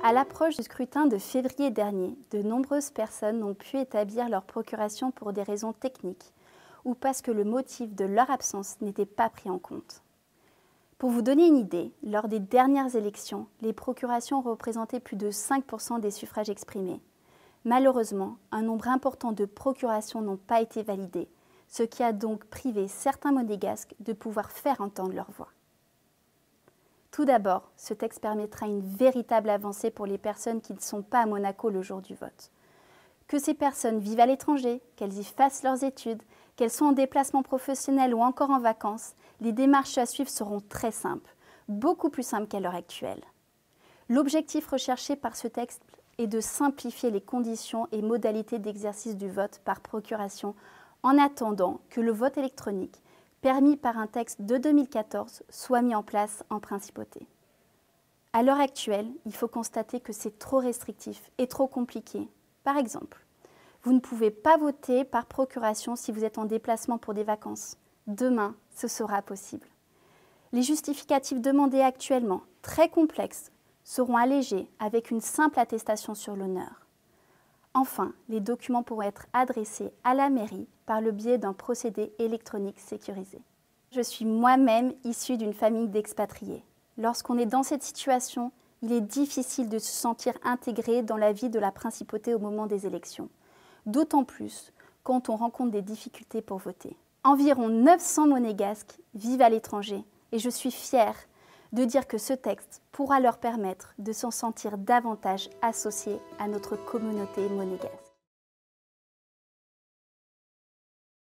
À l'approche du scrutin de février dernier, de nombreuses personnes n'ont pu établir leur procuration pour des raisons techniques ou parce que le motif de leur absence n'était pas pris en compte. Pour vous donner une idée, lors des dernières élections, les procurations représentaient plus de 5% des suffrages exprimés. Malheureusement, un nombre important de procurations n'ont pas été validées, ce qui a donc privé certains monégasques de pouvoir faire entendre leur voix. Tout d'abord, ce texte permettra une véritable avancée pour les personnes qui ne sont pas à Monaco le jour du vote. Que ces personnes vivent à l'étranger, qu'elles y fassent leurs études, qu'elles soient en déplacement professionnel ou encore en vacances, les démarches à suivre seront très simples, beaucoup plus simples qu'à l'heure actuelle. L'objectif recherché par ce texte est de simplifier les conditions et modalités d'exercice du vote par procuration en attendant que le vote électronique, permis par un texte de 2014, soit mis en place en principauté. À l'heure actuelle, il faut constater que c'est trop restrictif et trop compliqué. Par exemple, vous ne pouvez pas voter par procuration si vous êtes en déplacement pour des vacances. Demain, ce sera possible. Les justificatifs demandés actuellement, très complexes, seront allégés avec une simple attestation sur l'honneur. Enfin, les documents pourront être adressés à la mairie par le biais d'un procédé électronique sécurisé. Je suis moi-même issue d'une famille d'expatriés. Lorsqu'on est dans cette situation, il est difficile de se sentir intégré dans la vie de la principauté au moment des élections. D'autant plus quand on rencontre des difficultés pour voter. Environ 900 monégasques vivent à l'étranger et je suis fière de dire que ce texte pourra leur permettre de s'en sentir davantage associés à notre communauté monégasque.